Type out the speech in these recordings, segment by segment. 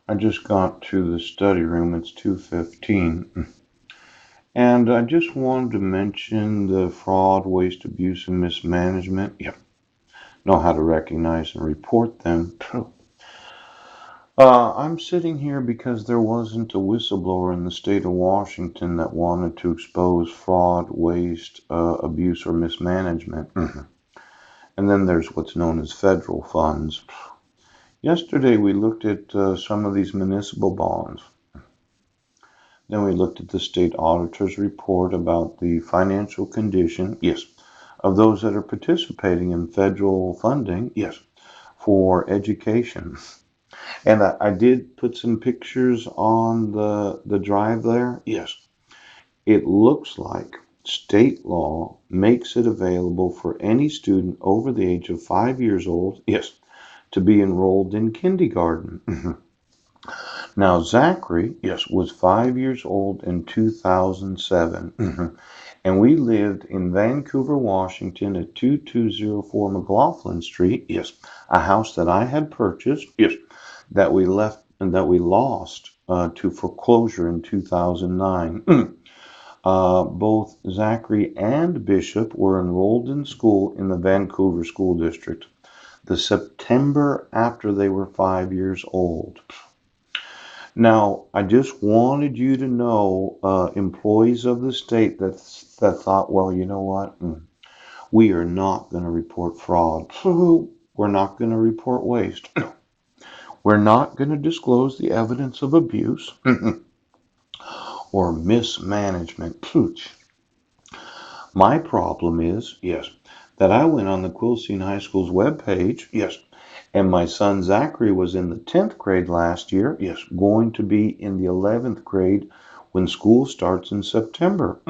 I just got to the study room. It's 2:15. And I just wanted to mention the fraud, waste, abuse, and mismanagement. Yep. Know how to recognize and report them. I'm sitting here because there wasn't a whistleblower in the state of Washington that wanted to expose fraud, waste, abuse, or mismanagement. And then there's what's known as federal funds. Yesterday we looked at some of these municipal bonds. Then we looked at the state auditor's report about the financial condition, yes, of those that are participating in federal funding, yes, for education. And I did put some pictures on the drive there. Yes, it looks like state law makes it available for any student over the age of 5 years old, yes, to be enrolled in kindergarten. Now, Zachary, yes, was 5 years old in 2007. And we lived in Vancouver, Washington at 2204 McLaughlin Street. Yes, a house that I had purchased. Yes, that we left and that we lost to foreclosure in 2009. Both Zachary and Bishop were enrolled in school in the Vancouver School District the September after they were 5 years old. Now, I just wanted you to know, employees of the state that thought, well, you know what? We are not going to report fraud. We're not going to report waste. We're not going to disclose the evidence of abuse or mismanagement. Pooch. My problem is, yes, that I went on the Quilcene High School's webpage, yes, and my son Zachary was in the 10th grade last year, yes, going to be in the 11th grade when school starts in September.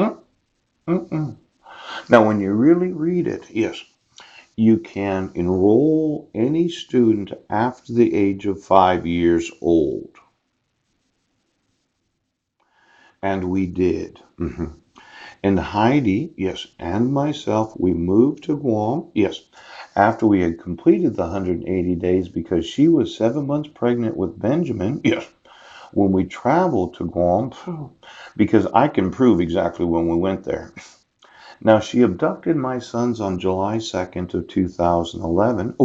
Mm-mm. Now, when you really read it, yes, you can enroll any student after the age of 5 years old. And we did. And Heidi, yes, and myself, we moved to Guam, yes, after we had completed the 180 days because she was 7 months pregnant with Benjamin, yes, when we traveled to Guam, because I can prove exactly when we went there. Now, she abducted my sons on July 2nd of 2011,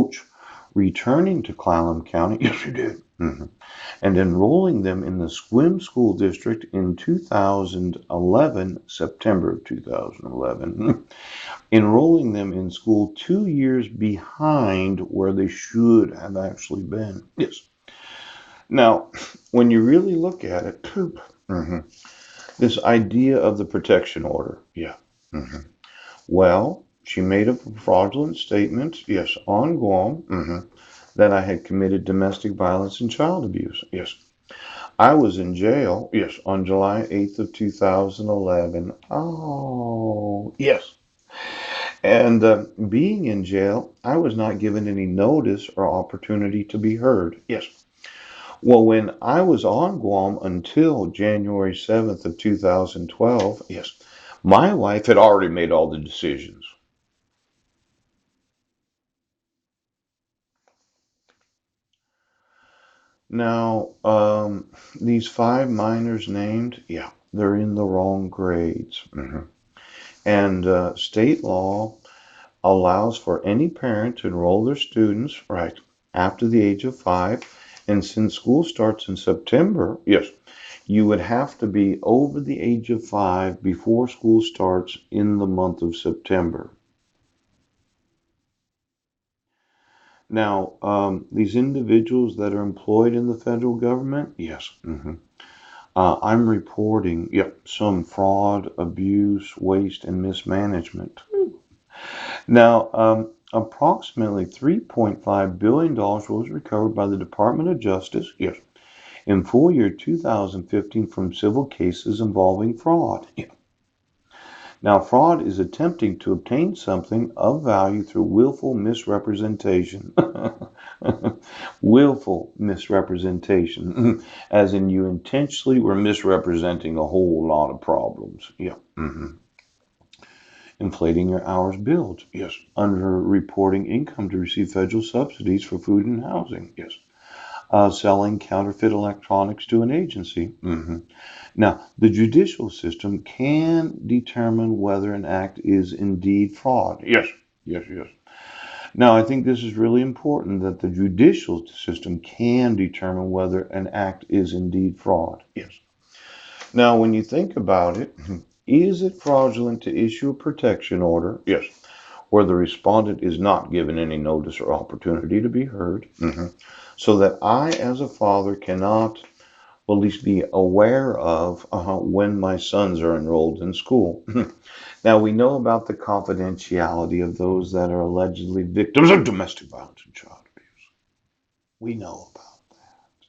returning to Clallam County, yes, she did, and enrolling them in the Sequim School District in 2011, September of 2011, enrolling them in school 2 years behind where they should have actually been. Yes. Now, when you really look at it, this idea of the protection order, yeah. Well, she made a fraudulent statement, yes, on Guam, that I had committed domestic violence and child abuse, yes. I was in jail, yes, on July 8th of 2011. Oh, yes. And being in jail, I was not given any notice or opportunity to be heard. Yes. Well, when I was on Guam until January 7th of 2012, yes, my wife had already made all the decisions. Now, these five minors named, yeah, they're in the wrong grades. And state law allows for any parent to enroll their students, right, after the age of 5. And since school starts in September, yes, you would have to be over the age of 5 before school starts in the month of September. Now, these individuals that are employed in the federal government, yes, I'm reporting, some fraud, abuse, waste, and mismanagement. Now, approximately $3.5 billion was recovered by the Department of Justice, yes, in full year 2015 from civil cases involving fraud. Yeah. Now, fraud is attempting to obtain something of value through willful misrepresentation. Willful misrepresentation, as in you intentionally were misrepresenting a whole lot of problems. Yeah. Inflating your hours billed. Yes. Under reporting income to receive federal subsidies for food and housing. Yes. selling counterfeit electronics to an agency. Now, the judicial system can determine whether an act is indeed fraud. Yes, yes, yes. Now, I think this is really important that the judicial system can determine whether an act is indeed fraud. Yes. Now, when you think about it, is it fraudulent to issue a protection order? Yes. Where the respondent is not given any notice or opportunity to be heard, so that I, as a father, cannot at least be aware of when my sons are enrolled in school. Now, we know about the confidentiality of those that are allegedly victims of domestic violence and child abuse. We know about that.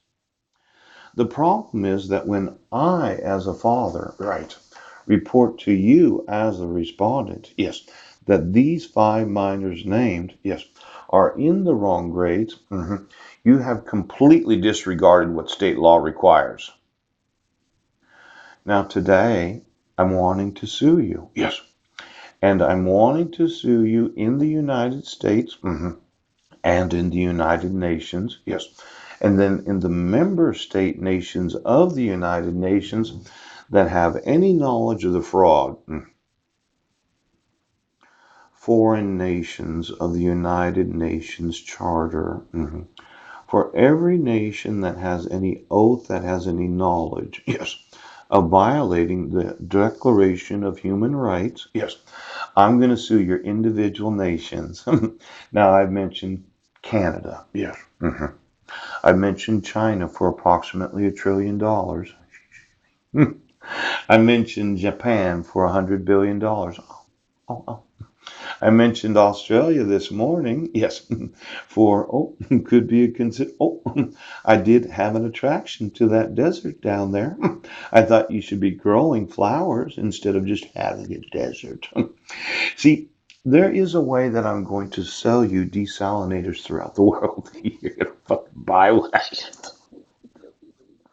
The problem is that when I, as a father, right, report to you as a respondent, yes, that these 5 minors named, yes, are in the wrong grades, you have completely disregarded what state law requires. Now, today, I'm wanting to sue you. Yes. And I'm wanting to sue you in the United States and in the United Nations. Yes. And then in the member state nations of the United Nations that have any knowledge of the fraud. Foreign nations of the United Nations Charter. For every nation that has any oath, that has any knowledge, yes, of violating the Declaration of Human Rights, yes, I'm going to sue your individual nations. Now, I've mentioned Canada, yes. I've mentioned China for approximately $1 trillion. I mentioned Japan for $100 billion. Oh. I mentioned Australia this morning. Yes, for could be a consider. I did have an attraction to that desert down there. I thought you should be growing flowers instead of just having a desert. See, there is a way that I'm going to sell you desalinators throughout the world. You're gonna fucking buy one.